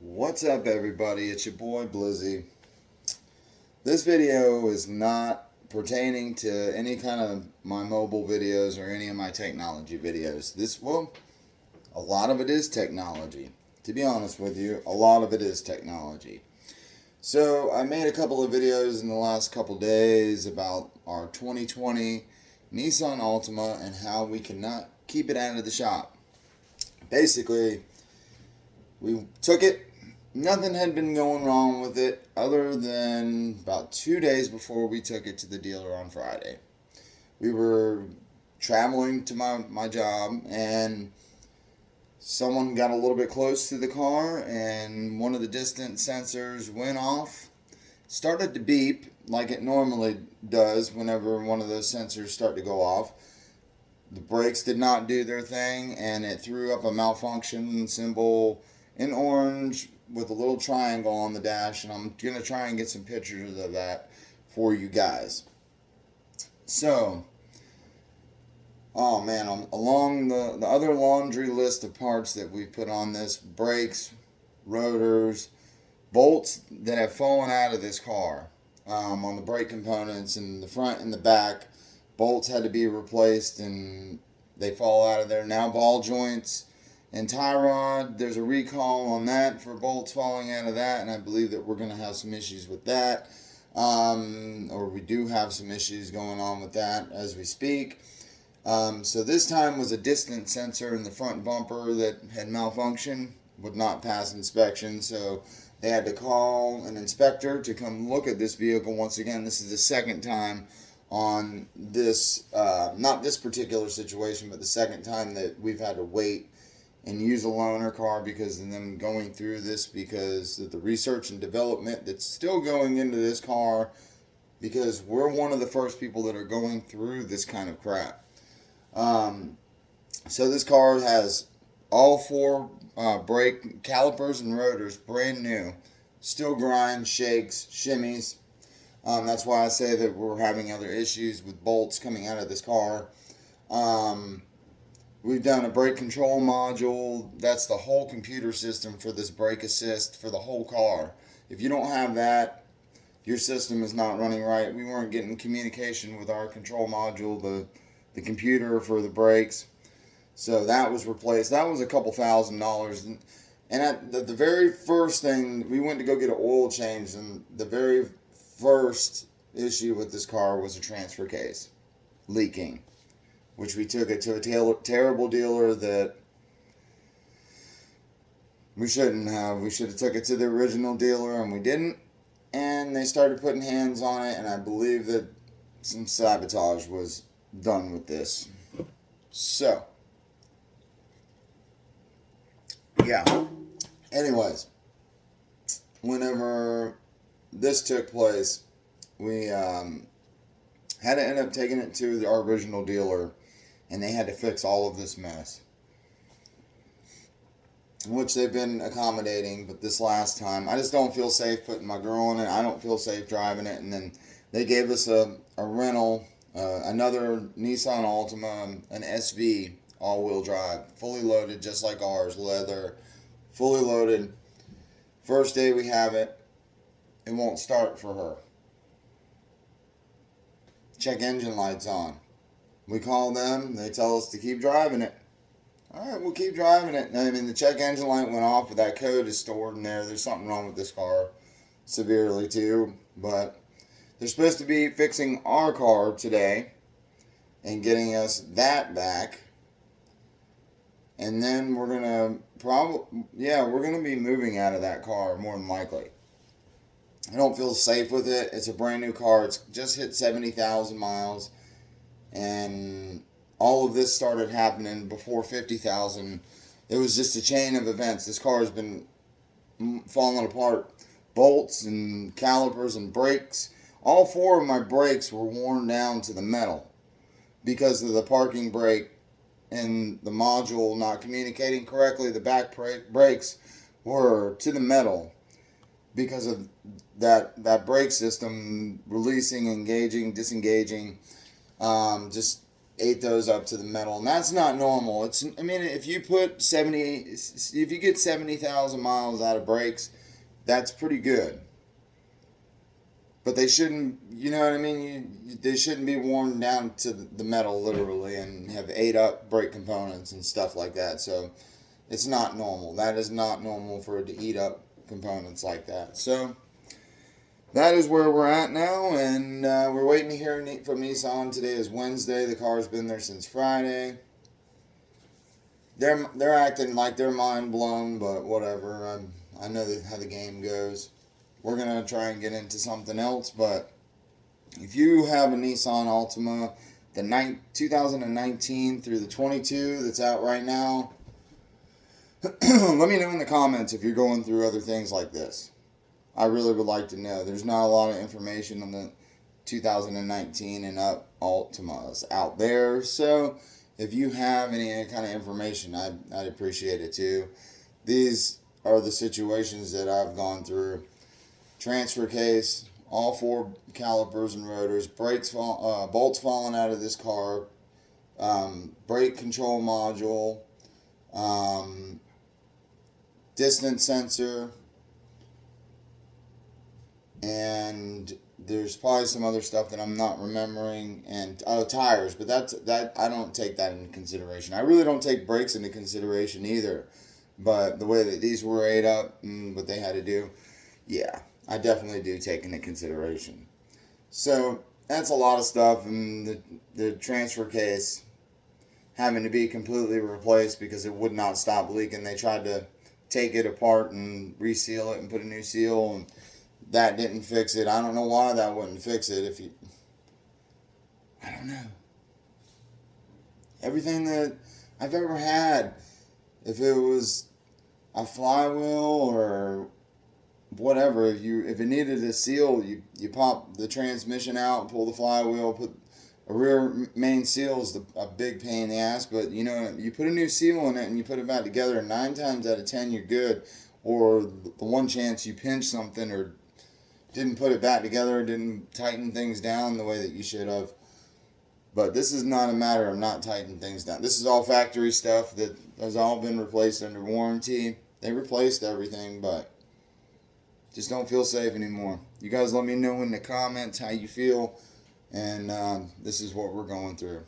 What's up, everybody? It's your boy Blizzy. This video is not pertaining to any kind of my mobile videos or any of my technology videos. A lot of it is technology. To be honest with you, a lot of it is technology. So I made a couple of videos in the last couple days about our 2020 Nissan Altima and how we cannot keep it out of the shop. Basically, we took it. Nothing had been going wrong with it other than about 2 days before we took it to the dealer on Friday. We were traveling to my job, and someone got a little bit close to the car, and one of the distance sensors went off, started to beep like it normally does whenever one of those sensors start to go off. The brakes did not do their thing, and it threw up a malfunction symbol in orange with a little triangle on the dash, and I'm going to try and get some pictures of that for you guys. So, oh man, along the other laundry list of parts that we put on this, brakes, rotors, bolts that have fallen out of this car on the brake components in the front and the back. Bolts had to be replaced and they fall out of there. Now ball joints and tie rod, there's a recall on that for bolts falling out of that, and I believe that we're going to have some issues with that. Or we do have some issues going on with that as we speak. So this time was a distance sensor in the front bumper that had malfunctioned, would not pass inspection, so they had to call an inspector to come look at this vehicle once again. This is the second time on this, not this particular situation, but the second time that we've had to wait and use a loaner car because of them going through this, because of the research and development that's still going into this car, because we're one of the first people that are going through this kind of crap. So this car has all four brake calipers and rotors brand new, still grinds, shakes, shimmies. That's why I say that we're having other issues with bolts coming out of this car. We've done a brake control module. That's the whole computer system for this brake assist for the whole car. If you don't have that, your system is not running right. We weren't getting communication with our control module, the computer for the brakes. So that was replaced. That was a couple $1,000s. And at the very first thing, we went to go get an oil change, and the very first issue with this car was a transfer case leaking, which we took it to a terrible dealer that we shouldn't have. We should have took it to the original dealer, and we didn't. And they started putting hands on it, and I believe that some sabotage was done with this. So, yeah. Anyways, whenever this took place, we had to end up taking it to our original dealer, and they had to fix all of this mess, which they've been accommodating. But this last time, I just don't feel safe putting my girl in it. I don't feel safe driving it. And then they gave us a rental, another Nissan Altima, an SV, all-wheel drive, fully loaded, just like ours, leather, fully loaded. First day we have it, it won't start for her. Check engine lights on. We call them, they tell us to keep driving it. Alright, we'll keep driving it. I mean, the check engine light went off, but that code is stored in there. There's something wrong with this car severely too. But they're supposed to be fixing our car today and getting us that back. And then we're going to we're going to be moving out of that car more than likely. I don't feel safe with it. It's a brand new car. It's just hit 70,000 miles. And all of this started happening before 50,000. It was just a chain of events. This car has been falling apart. Bolts and calipers and brakes. All four of my brakes were worn down to the metal because of the parking brake and the module not communicating correctly. The back brakes were to the metal because of that brake system releasing, engaging, disengaging. Just ate those up to the metal, and that's not normal. I mean, if you put if you get 70,000 miles out of brakes, that's pretty good. But they shouldn't, you know what I mean? They shouldn't be worn down to the metal literally and have ate up brake components and stuff like that. So it's not normal. That is not normal for it to eat up components like that. So that is where we're at now, and we're waiting to hear from Nissan. Today is Wednesday. The car's been there since Friday. They're acting like they're mind blown, but whatever. I know how the game goes. We're going to try and get into something else, but if you have a Nissan Altima, the 2019 through the 22 that's out right now, let me know in the comments if you're going through other things like this. I really would like to know. There's not a lot of information on the 2019 and up Altimas out there, so if you have any kind of information, I'd appreciate it too. These are the situations that I've gone through. Transfer case, all 4 calipers and rotors, bolts falling out of this car, brake control module, distance sensor, and there's probably some other stuff that I'm not remembering, and tires, but that I don't take that into consideration. I really don't take brakes into consideration either, but the way that these were ate up and what they had to do, yeah, I definitely do take into consideration. So that's a lot of stuff, and the transfer case having to be completely replaced because it would not stop leaking. They tried to take it apart and reseal it and put a new seal, and that didn't fix it. I don't know why that wouldn't fix it. I don't know. Everything that I've ever had, if it was a flywheel or whatever, if it needed a seal, you pop the transmission out, pull the flywheel, put a rear main seal is a big pain in the ass, but you know, you put a new seal in it and you put it back together, and 9 times out of 10 you're good. Or the one chance you pinch something or didn't put it back together, didn't tighten things down the way that you should have. But this is not a matter of not tightening things down. This is all factory stuff that has all been replaced under warranty. They replaced everything, but just don't feel safe anymore. You guys let me know in the comments how you feel, and this is what we're going through.